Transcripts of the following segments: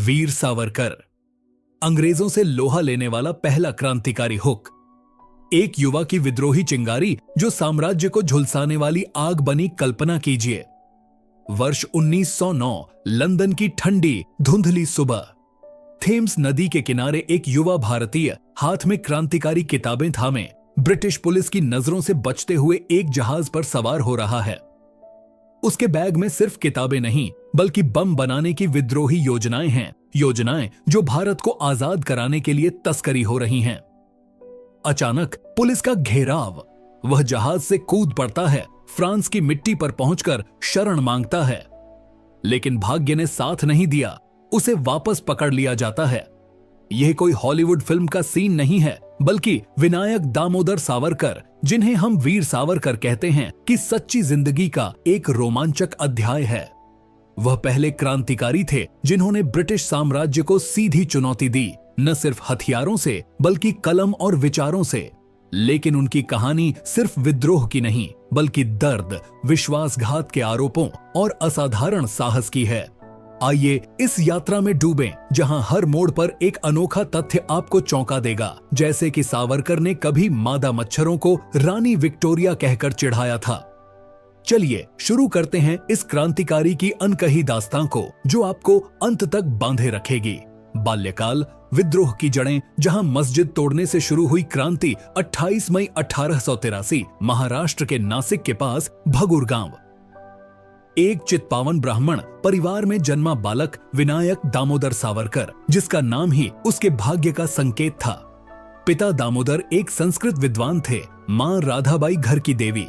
वीर सावरकर, अंग्रेजों से लोहा लेने वाला पहला क्रांतिकारी हुक, एक युवा की विद्रोही चिंगारी जो साम्राज्य को झुलसाने वाली आग बनी। कल्पना कीजिए, वर्ष 1909, लंदन की ठंडी धुंधली सुबह, थेम्स नदी के किनारे एक युवा भारतीय हाथ में क्रांतिकारी किताबें थामे ब्रिटिश पुलिस की नजरों से बचते हुए एक जहाज पर सवार हो रहा है। उसके बैग में सिर्फ किताबें नहीं बल्कि बम बनाने की विद्रोही योजनाएं हैं, योजनाएं जो भारत को आजाद कराने के लिए तस्करी हो रही हैं। अचानक पुलिस का घेराव, वह जहाज से कूद पड़ता है, फ्रांस की मिट्टी पर पहुंचकर शरण मांगता है, लेकिन भाग्य ने साथ नहीं दिया, उसे वापस पकड़ लिया जाता है। यह कोई हॉलीवुड फिल्म का सीन नहीं है, बल्कि विनायक दामोदर सावरकर, जिन्हें हम वीर सावरकर कहते हैं, कि सच्ची जिंदगी का एक रोमांचक अध्याय है। वह पहले क्रांतिकारी थे जिन्होंने ब्रिटिश साम्राज्य को सीधी चुनौती दी, न सिर्फ हथियारों से बल्कि कलम और विचारों से। लेकिन उनकी कहानी सिर्फ विद्रोह की नहीं बल्कि दर्द, विश्वासघात के आरोपों और असाधारण साहस की है। आइए इस यात्रा में डूबें, जहां हर मोड़ पर एक अनोखा तथ्य आपको चौंका देगा, जैसे कि सावरकर ने कभी मादा मच्छरों को रानी विक्टोरिया कहकर चिढ़ाया था। चलिए शुरू करते हैं इस क्रांतिकारी की अनकही दास्तां को, जो आपको अंत तक बांधे रखेगी। बाल्यकाल, विद्रोह की जड़ें, जहां मस्जिद तोड़ने से शुरू हुई क्रांति। 28 मई 1883, महाराष्ट्र के नासिक के पास भगुर गांव। एक चित्पावन ब्राह्मण परिवार में जन्मा बालक विनायक दामोदर सावरकर, जिसका नाम ही उसके भाग्य का संकेत था। पिता दामोदर एक संस्कृत विद्वान थे, मां राधाबाई घर की देवी,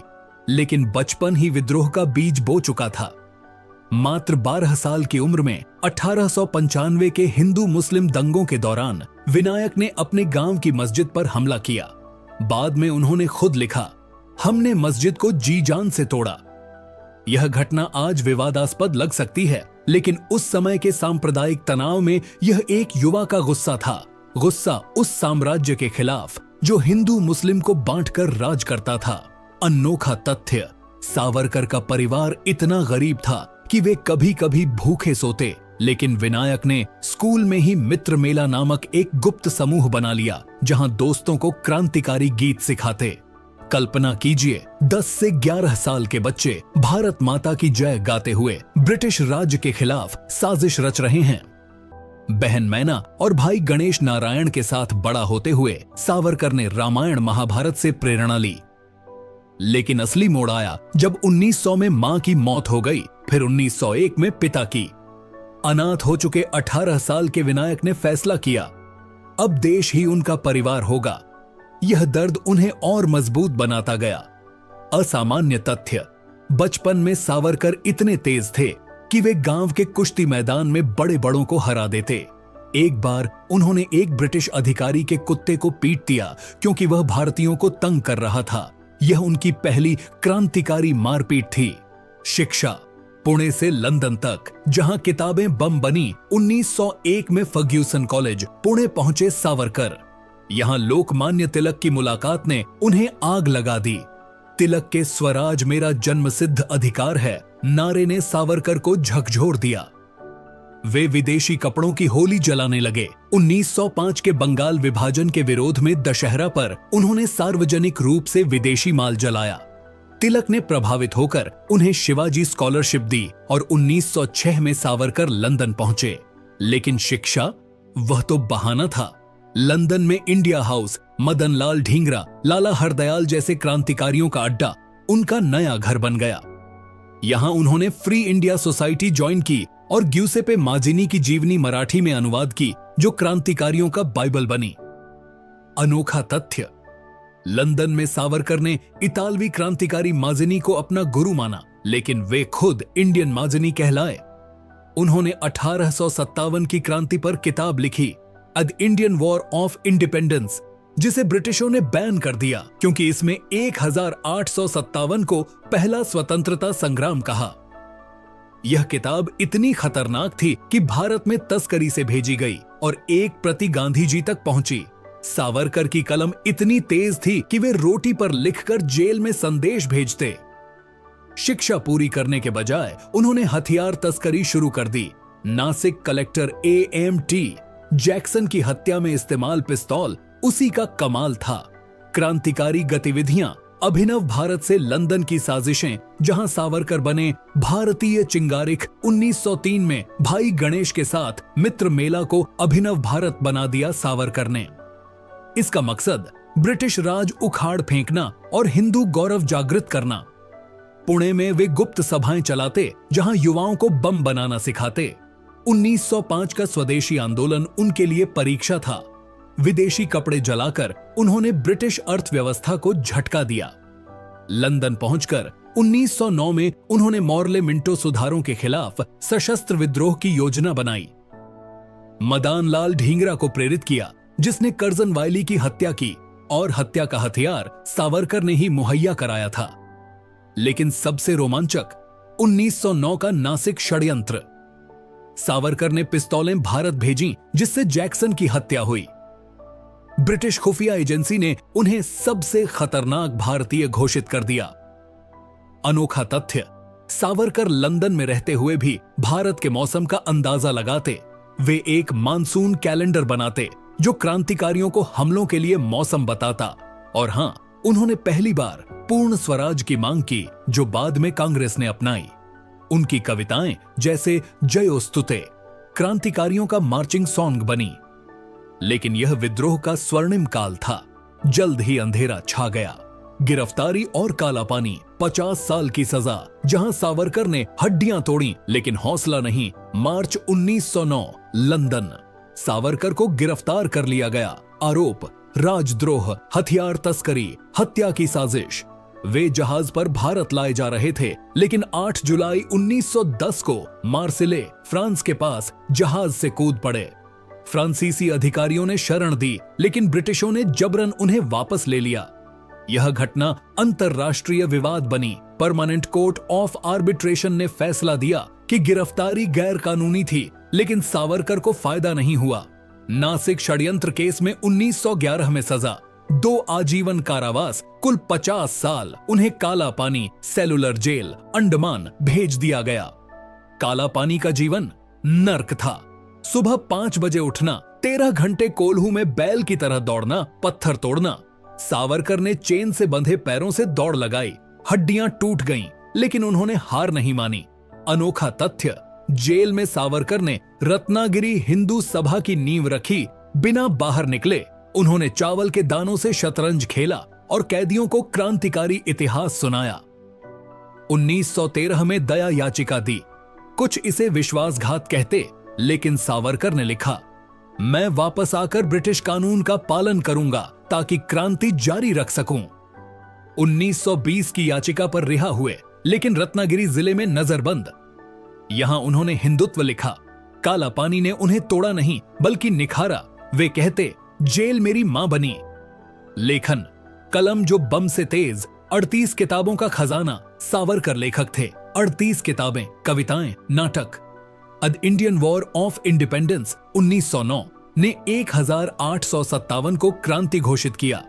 लेकिन बचपन ही विद्रोह का बीज बो चुका था। मात्र 12 साल की उम्र में 1895 के हिंदू मुस्लिम दंगों के दौरान विनायक ने अपने गांव की मस्जिद पर हमला किया। बाद में उन्होंने खुद लिखा, हमने मस्जिद को जी जान से तोड़ा। यह घटना आज विवादास्पद लग सकती है, लेकिन उस समय के सांप्रदायिक तनाव में यह एक युवा का गुस्सा था। गुस्सा उस साम्राज्य के खिलाफ जो हिंदू मुस्लिम को बांटकर राज करता था। अनोखा तथ्य, सावरकर का परिवार इतना गरीब था कि वे कभी कभी भूखे सोते, लेकिन विनायक ने स्कूल में ही मित्र मेला नामक एक गुप्त समूह बना लिया, जहां दोस्तों को क्रांतिकारी गीत सिखाते। कल्पना कीजिए, 10 से 11 साल के बच्चे भारत माता की जय गाते हुए ब्रिटिश राज के खिलाफ साजिश रच रहे हैं। बहन मैना और भाई गणेश नारायण के साथ बड़ा होते हुए सावरकर ने रामायण महाभारत से प्रेरणा ली। लेकिन असली मोड़ आया जब 1900 में मां की मौत हो गई, फिर 1901 में पिता की। अनाथ हो चुके 18 साल के विनायक ने फैसला किया, अब देश ही उनका परिवार होगा। यह दर्द उन्हें और मजबूत बनाता गया। असामान्य तथ्य, बचपन में सावरकर इतने तेज थे कि वे गांव के कुश्ती मैदान में बड़े बड़ों को हरा देते। एक बार उन्होंने एक ब्रिटिश अधिकारी के कुत्ते को पीट दिया क्योंकि वह भारतीयों को तंग कर रहा था। यह उनकी पहली क्रांतिकारी मारपीट थी। शिक्षा, पुणे से लंदन तक, जहां किताबें बम बनी। 1901 में फर्ग्यूसन कॉलेज, पुणे पहुंचे सावरकर। यहां लोकमान्य तिलक की मुलाकात ने उन्हें आग लगा दी। तिलक के स्वराज मेरा जन्मसिद्ध अधिकार है नारे ने सावरकर को झकझोर दिया। वे विदेशी कपड़ों की होली जलाने लगे। 1905 के बंगाल विभाजन के विरोध में दशहरा पर उन्होंने सार्वजनिक रूप से विदेशी माल जलाया। तिलक ने प्रभावित होकर उन्हें शिवाजी स्कॉलरशिप दी और 1906 में सावरकर लंदन पहुंचे। लेकिन शिक्षा, वह तो बहाना था। लंदन में इंडिया हाउस, मदन लाल ढींगरा, लाला हरदयाल जैसे क्रांतिकारियों का अड्डा उनका नया घर बन गया। यहां उन्होंने फ्री इंडिया सोसाइटी ज्वाइन की और ग्यूसेपे माजिनी की जीवनी मराठी में अनुवाद की, जो क्रांतिकारियों का बाइबल बनी। अनोखा तथ्य, लंदन में सावरकर ने इतालवी क्रांतिकारी माजिनी को अपना गुरु माना, लेकिन वे खुद इंडियन माजिनी कहलाए। उन्होंने 1857 की क्रांति पर किताब लिखी, the Indian war of independence, जिसे ब्रिटिशों ने बैन कर दिया क्योंकि इसमें 1857 को पहला स्वतंत्रता संग्राम कहा। यह किताब इतनी खतरनाक थी कि भारत में तस्करी से भेजी गई और एक प्रति गांधी जी तक पहुंची। सावरकर की कलम इतनी तेज थी कि वे रोटी पर लिखकर जेल में संदेश भेजते। शिक्षा पूरी करने के बजाय उन्होंने हथियार तस्करी शुरू कर दी। नासिक कलेक्टर AMT जैक्सन की हत्या में इस्तेमाल पिस्तौल उसी का कमाल था। क्रांतिकारी गतिविधियां, अभिनव भारत से लंदन की साजिशें, जहां सावरकर बने भारतीय चिंगारिक 1903 में भाई गणेश के साथ मित्र मेला को अभिनव भारत बना दिया सावरकर ने। इसका मकसद ब्रिटिश राज उखाड़ फेंकना और हिंदू गौरव जागृत करना। पुणे में वे गुप्त सभाएं चलाते जहां युवाओं को बम बनाना सिखाते। 1905 का स्वदेशी आंदोलन उनके लिए परीक्षा था। विदेशी कपड़े जलाकर उन्होंने ब्रिटिश अर्थव्यवस्था को झटका दिया। लंदन पहुंचकर 1909 में उन्होंने मॉर्ले मिंटो सुधारों के खिलाफ सशस्त्र विद्रोह की योजना बनाई। मदान लाल ढींगरा को प्रेरित किया, जिसने कर्जन वायली की हत्या की, और हत्या का हथियार सावरकर ने ही मुहैया कराया था। लेकिन सबसे रोमांचक 1909 का नासिक षड्यंत्र। सावरकर ने पिस्तौलें भारत भेजी, जिससे जैक्सन की हत्या हुई। ब्रिटिश खुफिया एजेंसी ने उन्हें सबसे खतरनाक भारतीय घोषित कर दिया। अनोखा तथ्य, सावरकर लंदन में रहते हुए भी भारत के मौसम का अंदाजा लगाते। वे एक मानसून कैलेंडर बनाते जो क्रांतिकारियों को हमलों के लिए मौसम बताता। और हां, उन्होंने पहली बार पूर्ण स्वराज की मांग की, जो बाद में कांग्रेस ने अपनाई। उनकी कविताएं जैसे जयोस्तुते क्रांतिकारियों का मार्चिंग सॉन्ग बनी। लेकिन यह विद्रोह का स्वर्णिम काल था। जल्द ही अंधेरा छा गया। गिरफ्तारी और काला पानी, 50 साल की सजा, जहां सावरकर ने हड्डियां तोड़ी लेकिन हौसला नहीं। मार्च 1909, लंदन। सावरकर को गिरफ्तार कर लिया गया। आरोप राजद्रोह, हथियार तस्करी, हत्या की साजिश। वे जहाज पर भारत लाए जा रहे थे, लेकिन 8 जुलाई 1910 को मार्सिले, फ्रांस के पास जहाज से कूद पड़े। फ्रांसीसी अधिकारियों ने शरण दी, लेकिन ब्रिटिशों ने जबरन उन्हें वापस ले लिया। यह घटना अंतरराष्ट्रीय विवाद बनी। परमानेंट कोर्ट ऑफ आर्बिट्रेशन ने फैसला दिया कि गिरफ्तारी गैर कानूनी थी, लेकिन सावरकर को फायदा नहीं हुआ। नासिक षड्यंत्र केस में 1911 में सजा, 2 आजीवन कारावास, कुल 50 साल। उन्हें काला पानी, सेलुलर जेल, अंडमान भेज दिया गया। काला पानी का जीवन नर्क था। सुबह 5 बजे उठना, 13 घंटे कोल्हू में बैल की तरह दौड़ना, पत्थर तोड़ना। सावरकर ने चेन से बंधे पैरों से दौड़ लगाई, हड्डियां टूट गईं, लेकिन उन्होंने हार नहीं मानी। अनोखा तथ्य, जेल में सावरकर ने रत्नागिरी हिंदू सभा की नींव रखी। बिना बाहर निकले उन्होंने चावल के दानों से शतरंज खेला और कैदियों को क्रांतिकारी इतिहास सुनाया। 1913 में दया याचिका दी। कुछ इसे विश्वासघात कहते, लेकिन सावरकर ने लिखा, मैं वापस आकर ब्रिटिश कानून का पालन करूंगा ताकि क्रांति जारी रख सकूं। 1920 की याचिका पर रिहा हुए, लेकिन रत्नागिरी जिले में नजरबंद। यहां उन्होंने हिंदुत्व लिखा। काला पानी ने उन्हें तोड़ा नहीं, बल्कि निखारा। वे कहते, जेल मेरी मां बनी। लेखन, कलम जो बम से तेज, 38 किताबों का खजाना। सावरकर लेखक थे। 38 किताबें, कविताएं, नाटक। The Indian war of independence 1909 ने 1857 को क्रांति घोषित किया।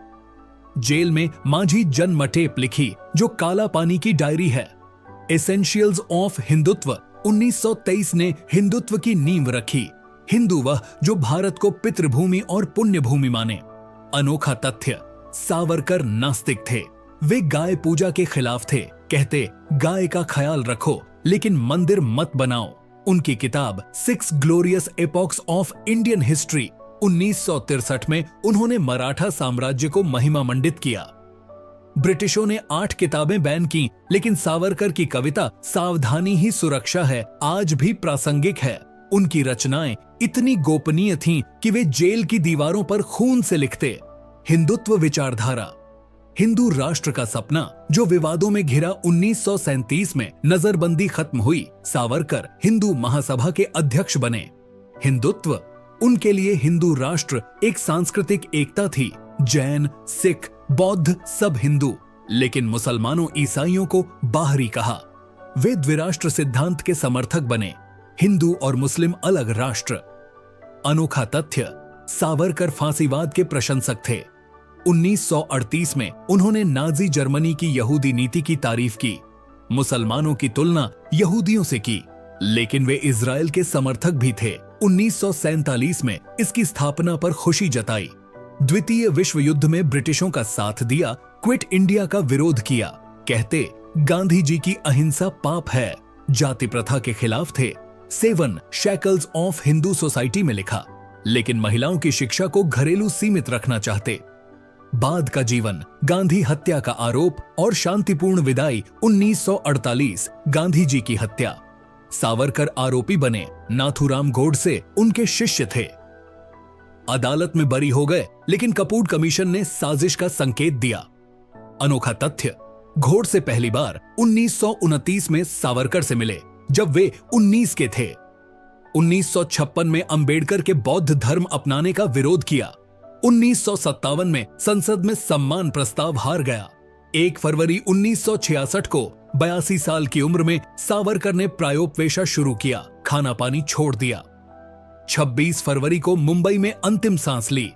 जेल में माझी जन्मटेप लिखी, जो काला पानी की डायरी है। एसेंशियल्स ऑफ हिंदुत्व 1923 ने हिंदुत्व की नींव रखी। हिंदू वह जो भारत को पितृभूमि और पुण्य भूमि माने। अनोखा तथ्य, सावरकर नास्तिक थे। वे गाय पूजा के खिलाफ थे। कहते, गाय का ख्याल रखो, लेकिन मंदिर मत बनाओ। उनकी किताब 6 glorious epochs of Indian history 1963 में उन्होंने मराठा साम्राज्य को महिमा मंडित किया। ब्रिटिशों ने 8 किताबें बैन की, लेकिन सावरकर की कविता सावधानी ही सुरक्षा है आज भी प्रासंगिक है। उनकी रचनाएं इतनी गोपनीय थीं कि वे जेल की दीवारों पर खून से लिखते। हिंदुत्व विचारधारा, हिंदू राष्ट्र का सपना जो विवादों में घिरा 1937 में नजरबंदी खत्म हुई। सावरकर हिंदू महासभा के अध्यक्ष बने। हिंदुत्व, उनके लिए हिंदू राष्ट्र एक सांस्कृतिक एकता थी। जैन, सिख, बौद्ध सब हिंदू, लेकिन मुसलमानों ईसाइयों को बाहरी कहा। वे द्विराष्ट्र सिद्धांत के समर्थक बने। हिंदू और मुस्लिम अलग राष्ट्र। अनोखा तथ्य, सावरकर फांसीवाद के प्रशंसक थे। 1938 में उन्होंने नाजी जर्मनी की यहूदी नीति की तारीफ की। मुसलमानों की तुलना यहूदियों से की। लेकिन वे इजराइल के समर्थक भी थे। 1947 में इसकी स्थापना पर खुशी जताई। द्वितीय विश्व युद्ध में ब्रिटिशों का साथ दिया, क्विट इंडिया का विरोध किया। कहते गांधी जी की अहिंसा पाप है, जाति प्रथा के खिलाफ थे। 7 शैकल्स ऑफ हिंदू सोसाइटी में लिखा, लेकिन महिलाओं की शिक्षा को घरेलू सीमित रखना चाहते। बाद का जीवन, गांधी हत्या का आरोप और शांतिपूर्ण विदाई 1948, गांधी जी की हत्या। सावरकर आरोपी बने, नाथूराम गोडसे उनके शिष्य थे। अदालत में बरी हो गए, लेकिन कपूर कमीशन ने साजिश का संकेत दिया। अनोखा तथ्य, गोडसे पहली बार 1929 में सावरकर से मिले, जब वे 19 के थे। 1956 में अंबेडकर के बौद्ध धर्म अपनाने का विरोध किया। 1957 में संसद में सम्मान प्रस्ताव हार गया। 1 फरवरी 1966 को 82 साल की उम्र में सावरकर ने प्रायोपवेशा शुरू किया, खाना पानी छोड़ दिया। 26 फरवरी को मुंबई में अंतिम सांस ली।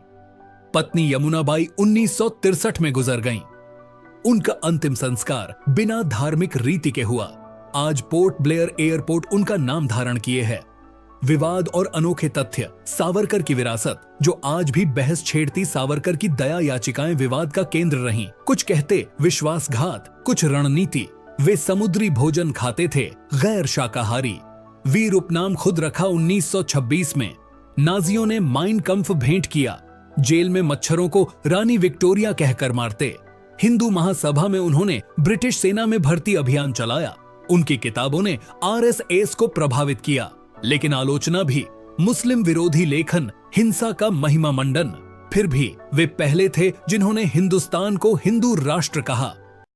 पत्नी यमुनाबाई 1963 में गुजर गईं। उनका अंतिम संस्कार बिना धार्मिक रीति के हुआ। आज पोर्ट ब्लेयर एयरपोर्ट उनका नाम धारण किए है। विवाद और अनोखे तथ्य, सावरकर की विरासत, जो आज भी बहस छेड़ती सावरकर की दया याचिकाएं विवाद का केंद्र रहीं। कुछ कहते विश्वासघात, कुछ रणनीति। वे समुद्री भोजन खाते थे, गैर शाकाहारी। वीर उपनाम खुद रखा 1926 में। नाजियों ने माइन कम्फ भेंट किया। जेल में मच्छरों को रानी विक्टोरिया कहकर मारते। हिंदू महासभा में उन्होंने ब्रिटिश सेना में भर्ती अभियान चलाया। उनकी किताबों ने आरएसएस को प्रभावित किया, लेकिन आलोचना भी, मुस्लिम विरोधी लेखन, हिंसा का महिमा मंडन। फिर भी वे पहले थे जिन्होंने हिंदुस्तान को हिंदू राष्ट्र कहा।